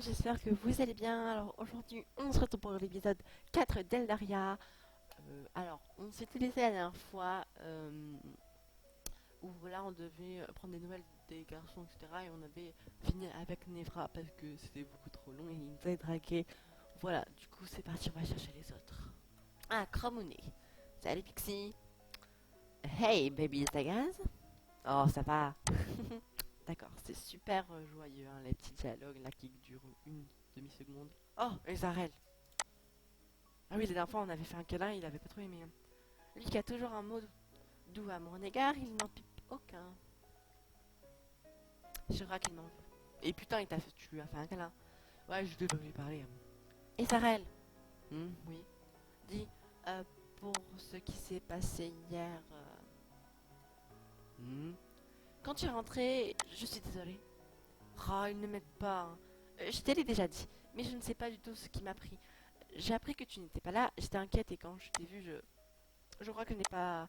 j'espère que vous allez bien. Alors aujourd'hui, on se retrouve pour l'épisode 4 d'Eldaria. Alors, on s'était laissé la dernière fois où voilà, on devait prendre des nouvelles des garçons, etc. Et on avait fini avec Nevra parce que c'était beaucoup trop long et il nous avait dragué. Voilà, du coup, c'est parti, on va chercher les autres. Ah, Cromounet. Salut Pixie. Hey, baby Zagaz. Oh, ça va. D'accord, c'est super joyeux, hein, les petits dialogues là qui durent une demi-seconde. Oh, et Zarel. Ah oui, la dernière fois on avait fait un câlin, il avait pas trop aimé, hein. Lui qui a toujours un mot doux à mon égard, il n'en pipe aucun. Je crois qu'il m'en veut. Et putain, tu lui as fait un câlin. Ouais, je devais lui parler, hein. Et Zarel. Oui. Dis, pour ce qui s'est passé hier. Quand tu es rentré, je suis désolée. Oh, il ne m'aide pas, hein. Je te l'ai déjà dit, mais je ne sais pas du tout ce qui m'a pris. J'ai appris que tu n'étais pas là, j'étais inquiète et quand je t'ai vu, je crois que je n'ai pas...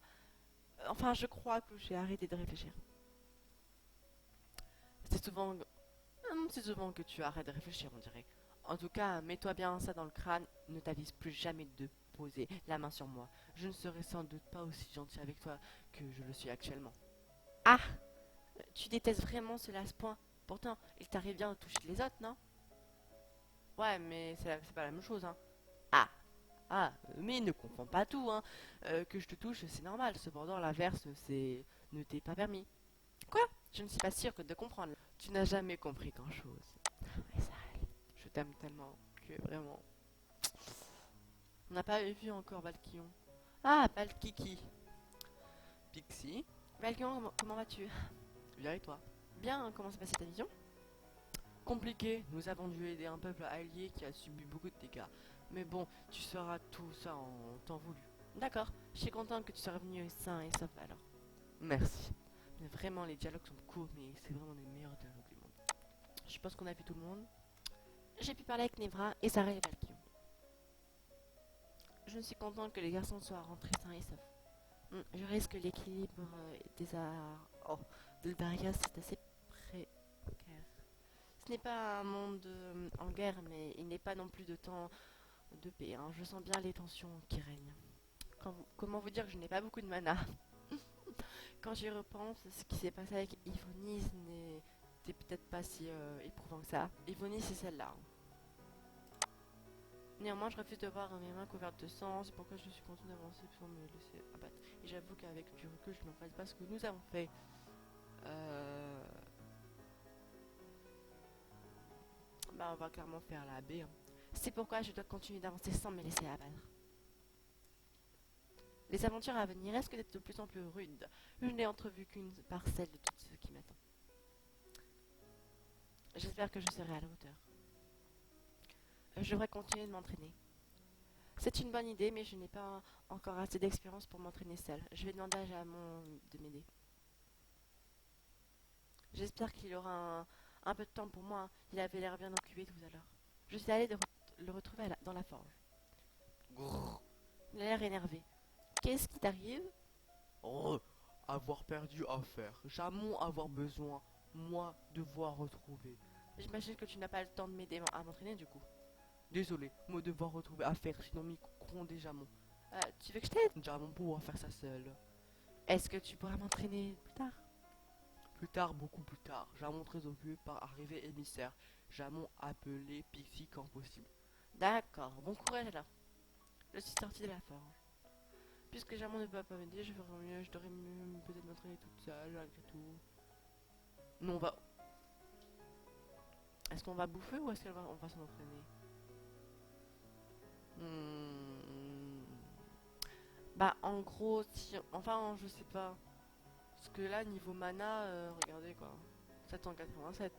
Enfin, je crois que j'ai arrêté de réfléchir. C'est souvent... C'est souvent que tu arrêtes de réfléchir, on dirait. En tout cas, mets-toi bien ça dans le crâne, ne t'avise plus jamais de poser la main sur moi. Je ne serai sans doute pas aussi gentil avec toi que je le suis actuellement. Ah, tu détestes vraiment cela à ce point. Pourtant, il t'arrive bien de toucher les autres, non? Ouais, mais c'est pas la même chose, hein. Ah, mais ne confonds pas tout, hein. Que je te touche, c'est normal. Cependant, l'inverse, c'est ne t'est pas permis. Quoi? Je ne suis pas sûre que de comprendre. Tu n'as jamais compris grand-chose. Ouais, ça allait. Je t'aime tellement que vraiment. On n'a pas vu encore Valkyon. Ah, Valkiki. Pixie. Valkyon, comment vas-tu? Bien et toi? Bien, comment s'est passée ta vision? Compliqué, nous avons dû aider un peuple allié qui a subi beaucoup de dégâts. Mais bon, tu sauras tout ça en temps voulu. D'accord, je suis contente que tu sois revenu sain et sauf alors. Merci. Mais vraiment, les dialogues sont courts, mais c'est vraiment les meilleurs dialogues du monde. Je pense qu'on a vu tout le monde. J'ai pu parler avec Nevra et Sarah et Valkyrie. Je suis contente que les garçons soient rentrés sains et saufs. Je risque que l'équilibre des arts... Oh, de Darius c'est assez précaire. Ce n'est pas un monde en guerre, mais il n'est pas non plus de temps de paix, hein. Je sens bien les tensions qui règnent. Comment vous dire que je n'ai pas beaucoup de mana? Quand j'y repense, ce qui s'est passé avec Ivonis n'était peut-être pas si éprouvant que ça. Ivonis, c'est celle-là, hein. Néanmoins, je refuse de voir mes mains couvertes de sang, c'est pourquoi je suis contente d'avancer sans me laisser abattre. Et j'avoue qu'avec du recul, je ne me rappelle pas ce que nous avons fait. Euh... Bah, on va clairement faire la B, hein. C'est pourquoi je dois continuer d'avancer sans me laisser abattre. Les aventures à venir risquent d'être de plus en plus rudes. Je n'ai entrevu qu'une parcelle de tout ce qui m'attend. J'espère que je serai à la hauteur. Je devrais continuer de m'entraîner. C'est une bonne idée, mais je n'ai pas encore assez d'expérience pour m'entraîner seule. Je vais demander à Jamon de m'aider. J'espère qu'il aura un peu de temps pour moi. Il avait l'air bien occupé tout à l'heure. Je suis allée le retrouver dans la forge. Grrr. Il a l'air énervé. Qu'est-ce qui t'arrive? Oh, avoir perdu à faire. Jamais avoir besoin, moi, devoir retrouver. J'imagine que tu n'as pas le temps de m'aider à m'entraîner du coup. Désolé, moi devoir retrouver à faire, sinon m'y croiront déjà mon. Tu veux que je t'aide? Jamais pouvoir faire ça seul. Est-ce que tu pourras m'entraîner plus tard? Plus tard, beaucoup plus tard, Jamon très occupé par arriver émissaire. Jamon appelé Pixie quand possible. D'accord, bon courage alors. Je suis sortie de la forge. Puisque Jamon ne peut pas m'aider, je ferai mieux, je devrais mieux peut-être m'entraîner toute seule malgré tout. Non, on va. Est-ce qu'on va bouffer ou est-ce qu'on va s'entraîner? Bah en gros, si... Enfin, je sais pas. Parce que là, niveau mana, regardez quoi. 787.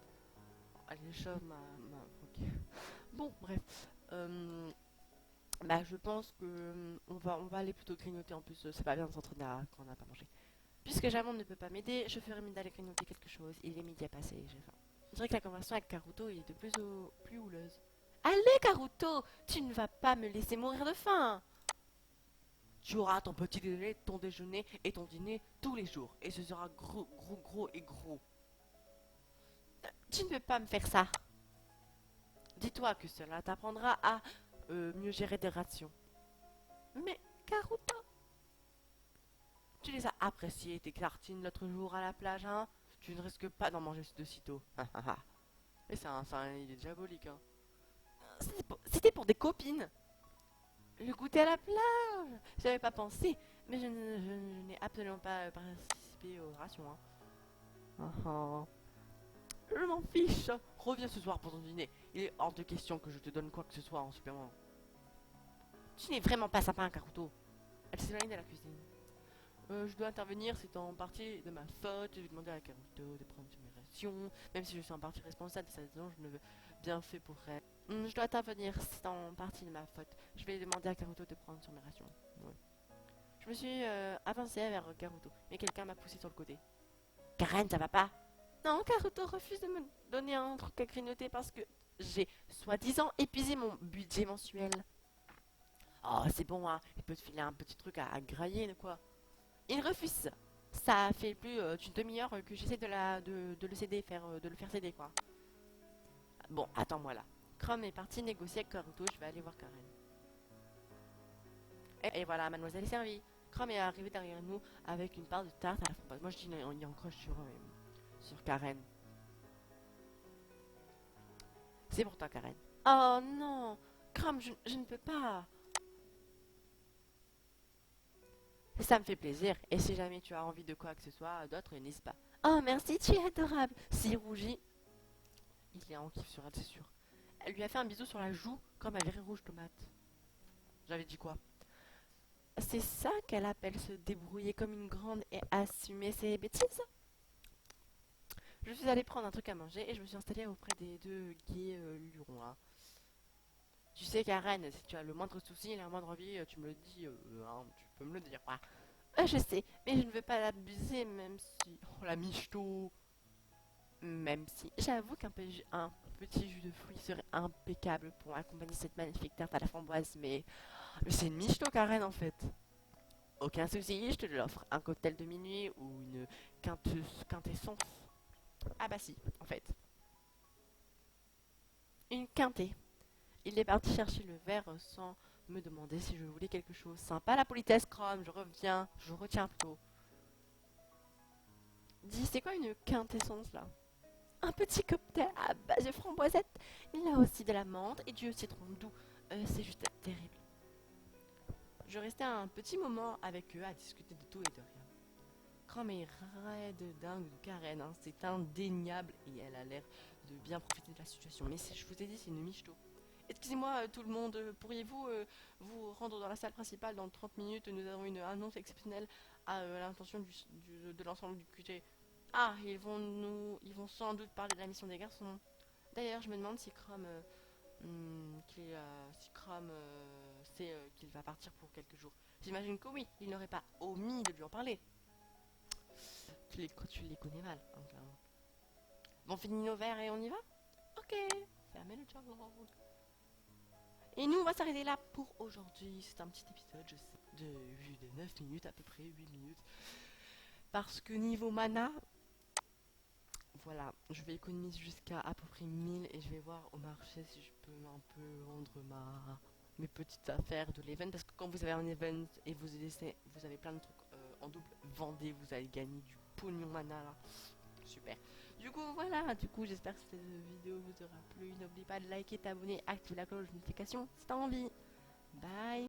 Allez, chauffe ok. Bon, bref. Bah je pense que on va aller plutôt grignoter en plus. C'est pas bien de s'entraîner quand on n'a pas mangé. Puisque Jamon ne peut pas m'aider, je ferai mieux d'aller grignoter quelque chose. Il est midi à passer et j'ai faim. Je dirais que la conversation avec Karuto est de plus houleuse. Allez Karuto, tu ne vas pas me laisser mourir de faim. Tu auras ton petit déjeuner, ton déjeuner et ton dîner tous les jours. Et ce sera gros, gros, gros et gros. Tu ne peux pas me faire ça. Dis-toi que cela t'apprendra à mieux gérer tes rations. Mais, Karuto, tu les as appréciées tes tartines l'autre jour à la plage, hein? Tu ne risques pas d'en manger de sitôt. Et il est diabolique, hein. C'était pour des copines. Le goûter à la plage. J'avais pas pensé, mais je n'ai absolument pas participé aux rations, hein. Je m'en fiche. Reviens ce soir pour ton dîner. Il est hors de question que je te donne quoi que ce soit en supplément. Tu n'es vraiment pas sympa, Karuto. Elle s'éloigne de la cuisine. Je dois intervenir, c'est en partie de ma faute. Je vais demander à Karuto de prendre sur mes rations. Même si je suis en partie responsable de cette saison, je ne veux bien fait pour elle. Je dois intervenir, c'est en partie de ma faute. Je vais demander à Karuto de prendre sur mes rations. Ouais. Je me suis avancée vers Karuto, mais quelqu'un m'a poussé sur le côté. Karen, ça va pas? Non, Karuto refuse de me donner un truc à grignoter parce que j'ai soi-disant épuisé mon budget mensuel. Oh, c'est bon, hein. Il peut te filer un petit truc à grailler, quoi. Il refuse. Ça fait plus d'une demi-heure que j'essaie de le céder, de le faire céder, quoi. Bon, attends-moi là. Chrome est parti négocier avec Karuto, je vais aller voir Karen. Et voilà, mademoiselle est servie. Chrome est arrivé derrière nous avec une part de tarte à la framboise. Moi je dis non, il y a encore sur Karen. C'est pour toi, Karen. Oh non, Chrome, je ne peux pas. Ça me fait plaisir. Et si jamais tu as envie de quoi que ce soit d'autre, n'hésite pas. Oh merci, tu es adorable. S'il rougit, il est en kiff sur elle, c'est sûr. Elle lui a fait un bisou sur la joue comme un viré rouge tomate. J'avais dit quoi? C'est ça qu'elle appelle se débrouiller comme une grande et assumer ses bêtises. Je suis allée prendre un truc à manger et je me suis installée auprès des deux gays lurons là. Tu sais Karen, si tu as le moindre souci, la moindre envie, tu me le dis, hein, tu peux me le dire. Quoi. Je sais, mais je ne veux pas l'abuser même si... Oh la michto. Même si... J'avoue un petit jus de fruits serait impeccable pour accompagner cette magnifique tarte à la framboise, mais c'est une michto Karen en fait. Aucun souci, je te l'offre. Un cocktail de minuit ou une quintessence. Ah bah si, en fait. Une quintée. Il est parti chercher le verre sans me demander si je voulais quelque chose. Sympa la politesse, Chrome, je retiens plutôt. Dis, c'est quoi une quintessence là? Un petit cocktail à base de framboisette. Il a aussi de la menthe et du citron doux. C'est juste terrible. Je restais un petit moment avec eux à discuter de tout et de rien. Chrome est raide dingue de Karen, hein. C'est indéniable et elle a l'air de bien profiter de la situation. Mais je vous ai dit, c'est une michto. Excusez-moi tout le monde, pourriez-vous vous rendre dans la salle principale dans 30 minutes? Nous avons une annonce exceptionnelle à l'intention de l'ensemble du QG. Ah, ils vont sans doute parler de la mission des garçons. D'ailleurs, je me demande si Chrome, si Chrome sait qu'il va partir pour quelques jours. J'imagine que oui, il n'aurait pas omis de lui en parler. Tu les connais mal, hein, clairement. Bon, finit nos verres et on y va? Ok, fermez le dialogue. Et nous, on va s'arrêter là pour aujourd'hui. C'est un petit épisode, je sais, de 9 minutes, à peu près 8 minutes. Parce que niveau mana, voilà, je vais économiser jusqu'à à peu près 1000 et je vais voir au marché si je peux un peu vendre mes petites affaires de l'event. Parce que quand vous avez un event et vous avez plein de trucs en double, vendez, vous allez gagner du pognon mana là. Super. Du coup, voilà. Du coup, j'espère que cette vidéo vous aura plu. N'oublie pas de liker, t'abonner, activer la cloche de notification si t'as envie. Bye.